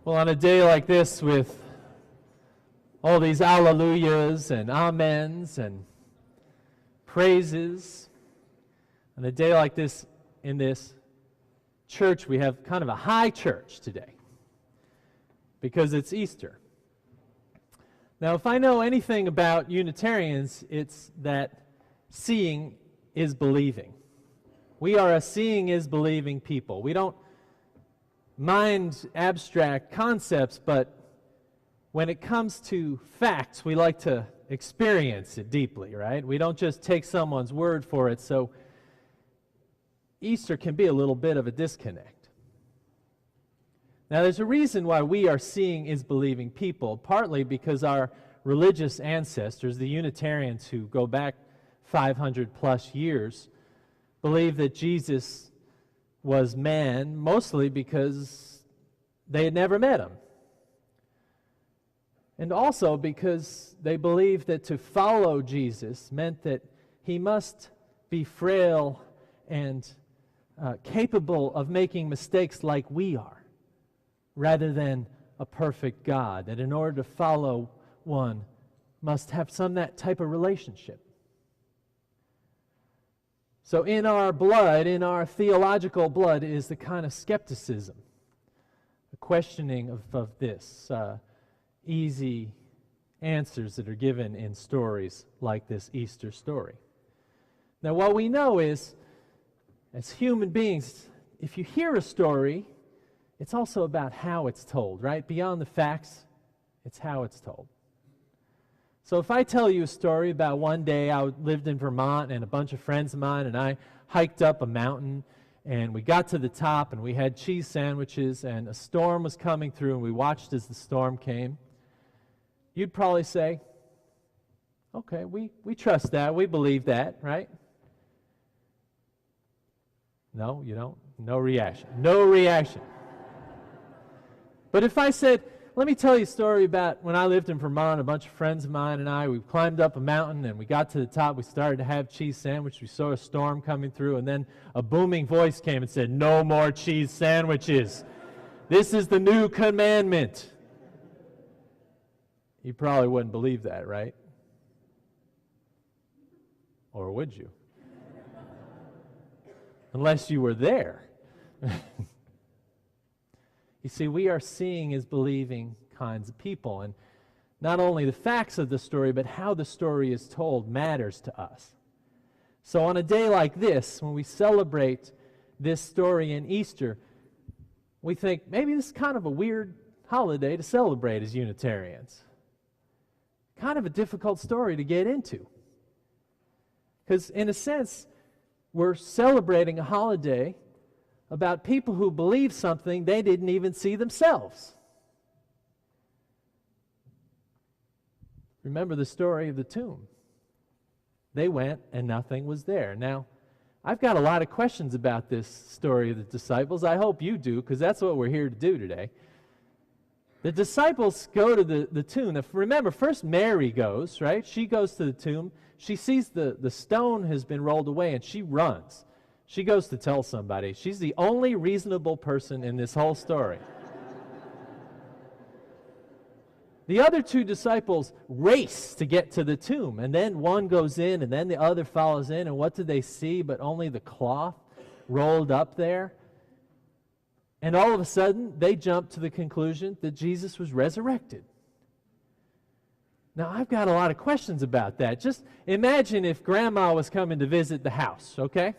Well, on a day like this with all these hallelujahs and amens and praises, on a day like this in this church, we have kind of a high church today because it's Easter. Now, if I know anything about Unitarians, it's that seeing is believing. We are a seeing is believing people. We don't mind abstract concepts, but when it comes to facts, we like to experience it deeply, right? We don't just take someone's word for it, so Easter can be a little bit of a disconnect. Now, there's a reason why we are seeing is believing people, partly because our religious ancestors, the Unitarians who go back 500 plus years, believe that Jesus was man, mostly because they had never met him. And also because they believed that to follow Jesus meant that he must be frail and capable of making mistakes like we are, rather than a perfect God, that in order to follow one must have some that type of relationship. So in our blood, in our theological blood, is the kind of skepticism, the questioning of this, easy answers that are given in stories like this Easter story. Now, what we know is, as human beings, if you hear a story, it's also about how it's told, right? Beyond the facts, it's how it's told. So if I tell you a story about one day I lived in Vermont and a bunch of friends of mine and I hiked up a mountain and we got to the top and we had cheese sandwiches and a storm was coming through and we watched as the storm came, you'd probably say, okay, we trust that, we believe that, right? No, you don't? No reaction. No reaction. But if I said, let me tell you a story about when I lived in Vermont, a bunch of friends of mine and I, we climbed up a mountain and we got to the top, we started to have cheese sandwich, we saw a storm coming through, and then a booming voice came and said, no more cheese sandwiches. This is the new commandment. You probably wouldn't believe that, right? Or would you? Unless you were there. You see, we are seeing as believing kinds of people. And not only the facts of the story, but how the story is told matters to us. So on a day like this, when we celebrate this story in Easter, we think maybe this is kind of a weird holiday to celebrate as Unitarians. Kind of a difficult story to get into. Because in a sense, we're celebrating a holiday about people who believe something they didn't even see themselves. Remember the story of the tomb. They went and nothing was there. Now, I've got a lot of questions about this story of the disciples. I hope you do, because that's what we're here to do today. The disciples go to the tomb. Now, remember, first Mary goes, right? She goes to the tomb. She sees the stone has been rolled away, and she runs. She goes to tell somebody. She's the only reasonable person in this whole story. The other two disciples race to get to the tomb, and then one goes in, and then the other follows in, and what do they see but only the cloth rolled up there? And all of a sudden, they jump to the conclusion that Jesus was resurrected. Now, I've got a lot of questions about that. Just imagine if Grandma was coming to visit the house, okay?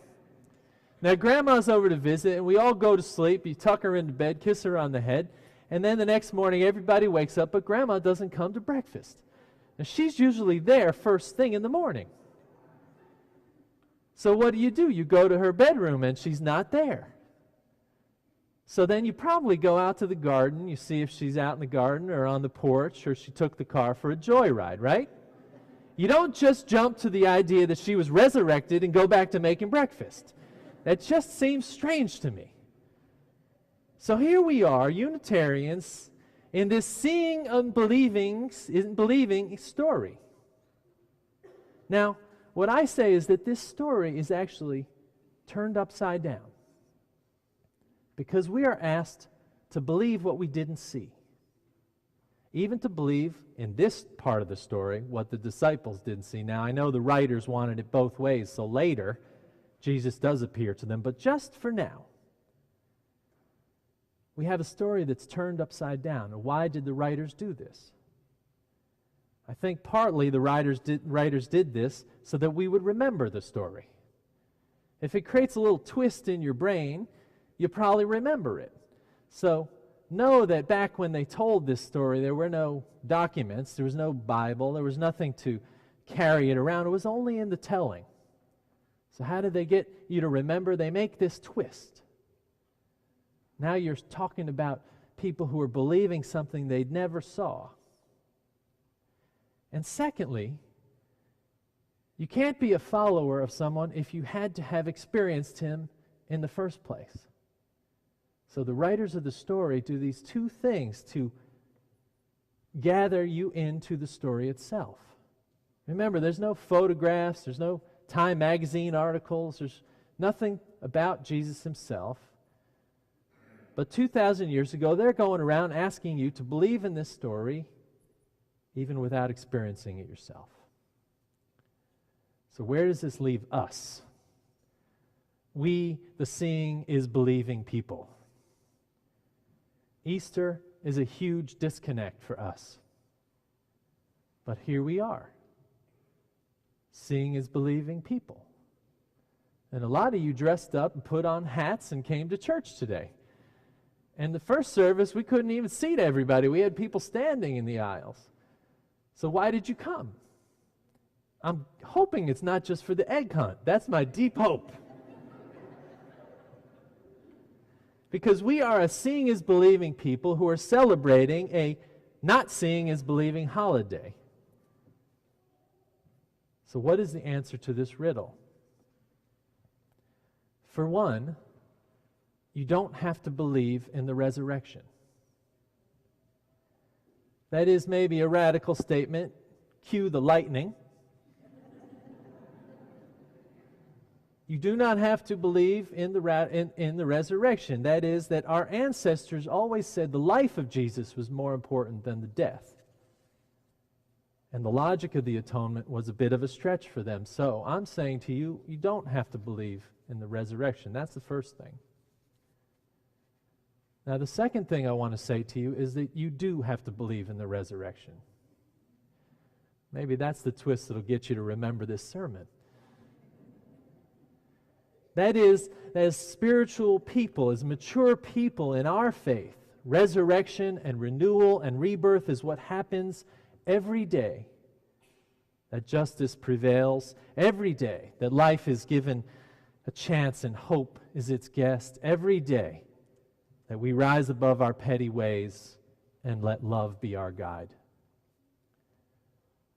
Now, Grandma's over to visit, and we all go to sleep. You tuck her into bed, kiss her on the head, and then the next morning, everybody wakes up, but Grandma doesn't come to breakfast. Now, she's usually there first thing in the morning. So what do? You go to her bedroom, and she's not there. So then you probably go out to the garden. You see if she's out in the garden or on the porch, or she took the car for a joyride, right? You don't just jump to the idea that she was resurrected and go back to making breakfast. That just seems strange to me. So here we are, Unitarians, in this seeing and believing story. Now, what I say is that this story is actually turned upside down. Because we are asked to believe what we didn't see. Even to believe, in this part of the story, what the disciples didn't see. Now, I know the writers wanted it both ways, so later, Jesus does appear to them. But just for now, we have a story that's turned upside down. And why did the writers do this? I think partly the writers did this so that we would remember the story. If it creates a little twist in your brain, you probably remember it. So know that back when they told this story, there were no documents, there was no Bible, there was nothing to carry it around. It was only in the telling. So how did they get you to remember? They make this twist. Now you're talking about people who are believing something they never saw. And secondly, you can't be a follower of someone if you had to have experienced him in the first place. So the writers of the story do these two things to gather you into the story itself. Remember, there's no photographs, there's no Time magazine articles, there's nothing about Jesus himself. But 2,000 years ago, they're going around asking you to believe in this story even without experiencing it yourself. So where does this leave us? We, the seeing is believing people. Easter is a huge disconnect for us. But here we are. Seeing is believing people. And a lot of you dressed up and put on hats and came to church today. And the first service, we couldn't even seat everybody. We had people standing in the aisles. So why did you come? I'm hoping it's not just for the egg hunt. That's my deep hope. Because we are a seeing is believing people who are celebrating a not seeing is believing holiday. So what is the answer to this riddle? For one, you don't have to believe in the resurrection. That is maybe a radical statement. Cue the lightning. You do not have to believe in the resurrection. That is, that our ancestors always said the life of Jesus was more important than the death. And the logic of the atonement was a bit of a stretch for them. So I'm saying to you, you don't have to believe in the resurrection. That's the first thing. Now, the second thing I want to say to you is that you do have to believe in the resurrection. Maybe that's the twist that'll get you to remember this sermon. That is, as spiritual people, as mature people in our faith, resurrection and renewal and rebirth is what happens every day. That justice prevails every day. That life is given a chance and hope is its guest every day. That we rise above our petty ways and let love be our guide.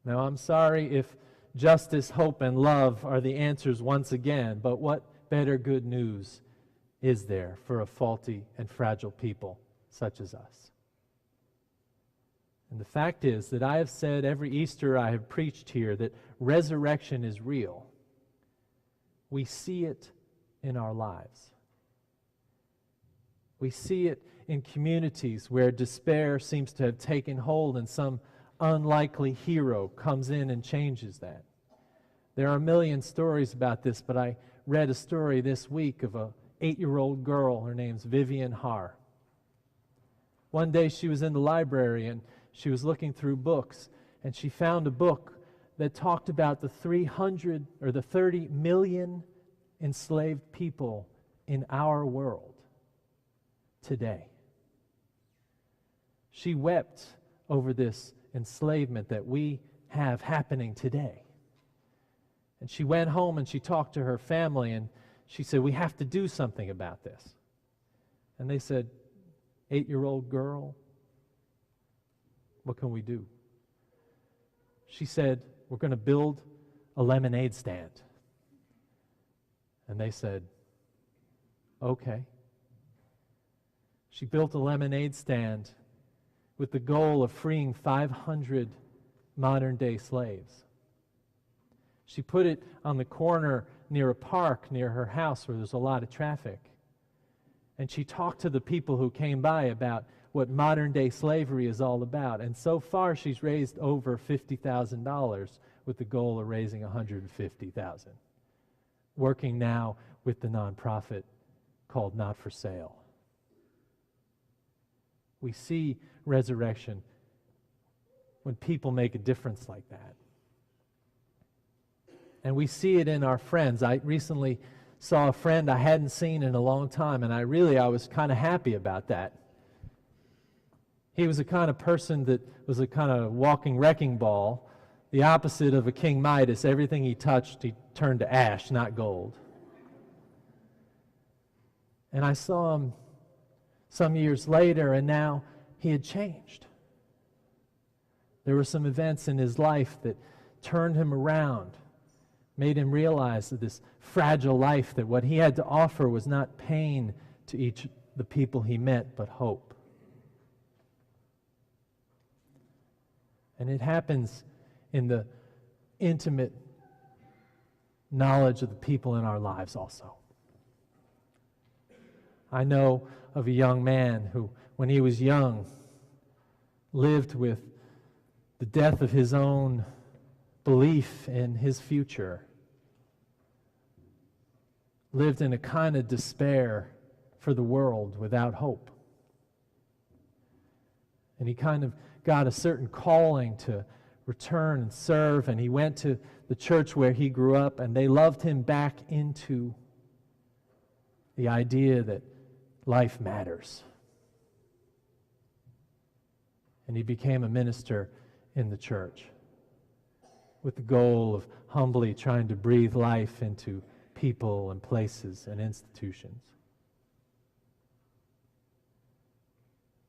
Now, I'm sorry if justice, hope, and love are the answers once again, but what better good news is there for a faulty and fragile people such as us? And the fact is that I have said every Easter I have preached here that resurrection is real. We see it in our lives. We see it in communities where despair seems to have taken hold and some unlikely hero comes in and changes that. There are a million stories about this, but I read a story this week of a 8-year-old girl. Her name's Vivian Har. One day she was in the library and she was looking through books, and she found a book that talked about the 30 million enslaved people in our world today. She wept over this enslavement that we have happening today. And she went home and she talked to her family and she said, we have to do something about this. And they said, 8-year-old girl, what can we do? She said, we're going to build a lemonade stand. And they said, okay. She built a lemonade stand with the goal of freeing 500 modern-day slaves. She put it on the corner near a park near her house where there's a lot of traffic. And she talked to the people who came by about what modern-day slavery is all about. And so far, she's raised over $50,000 with the goal of raising $150,000. Working now with the nonprofit called Not for Sale. We see resurrection when people make a difference like that. And we see it in our friends. I recently saw a friend I hadn't seen in a long time, and I was kind of happy about that. He was the kind of person that was a kind of walking wrecking ball, the opposite of a King Midas. Everything he touched, he turned to ash, not gold. And I saw him some years later, and now he had changed. There were some events in his life that turned him around, made him realize that this fragile life, that what he had to offer was not pain to the people he met, but hope. And it happens in the intimate knowledge of the people in our lives also. I know of a young man who, when he was young, lived with the death of his own belief in his future, lived in a kind of despair for the world without hope. And he kind of got a certain calling to return and serve, and he went to the church where he grew up, and they loved him back into the idea that life matters. And he became a minister in the church with the goal of humbly trying to breathe life into people and places and institutions.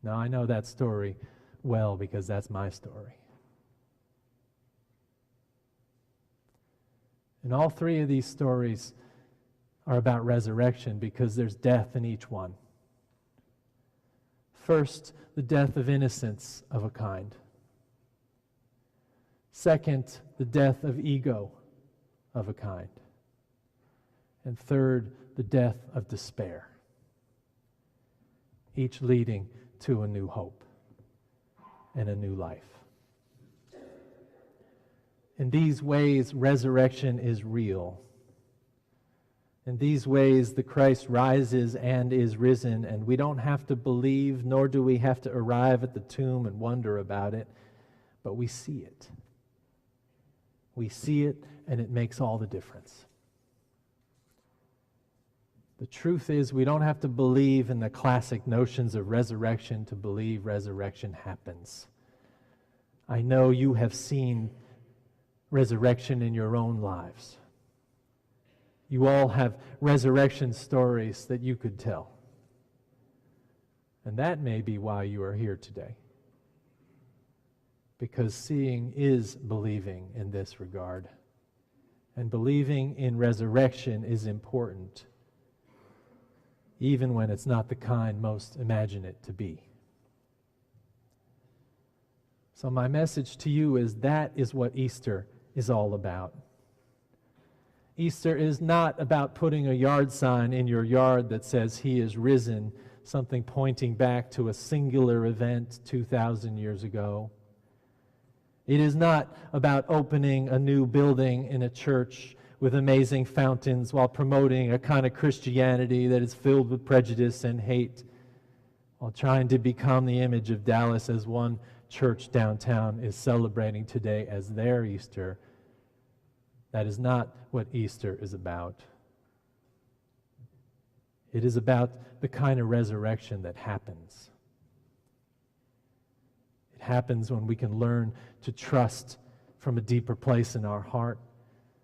Now, I know that story well because that's my story. And all three of these stories are about resurrection because there's death in each one. First, the death of innocence of a kind. Second, the death of ego of a kind. And third, the death of despair. Each leading to a new hope and a new life. In these ways, resurrection is real. In these ways, the Christ rises and is risen, and we don't have to believe, nor do we have to arrive at the tomb and wonder about it, but we see it. We see it, and it makes all the difference. The truth is, we don't have to believe in the classic notions of resurrection to believe resurrection happens. I know you have seen resurrection in your own lives. You all have resurrection stories that you could tell. And that may be why you are here today. Because seeing is believing in this regard. And believing in resurrection is important, even when it's not the kind most imagine it to be. So my message to you is that is what Easter is all about. Easter is not about putting a yard sign in your yard that says He is risen, something pointing back to a singular event 2,000 years ago. It is not about opening a new building in a church with amazing fountains while promoting a kind of Christianity that is filled with prejudice and hate, while trying to become the image of Dallas as one church downtown is celebrating today as their Easter. That is not what Easter is about. It is about the kind of resurrection that happens. It happens when we can learn to trust from a deeper place in our heart,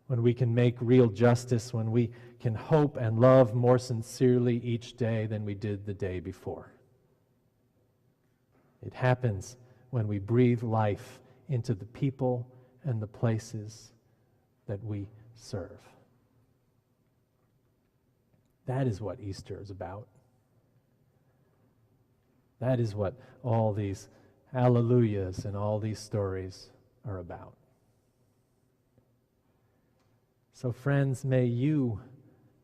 when we can make real justice, when we can hope and love more sincerely each day than we did the day before. It happens when we breathe life into the people and the places that we serve. That is what Easter is about. That is what all these hallelujahs and all these stories are about. So friends, may you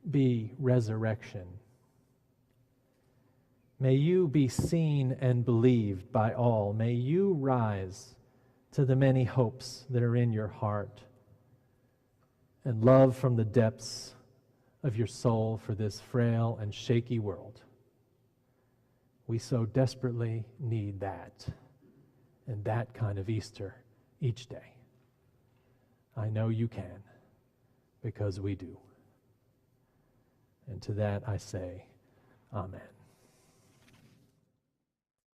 be resurrection. May you be seen and believed by all. May you rise to the many hopes that are in your heart and love from the depths of your soul for this frail and shaky world. We so desperately need that, and that kind of Easter each day. I know you can, because we do. And to that I say, Amen.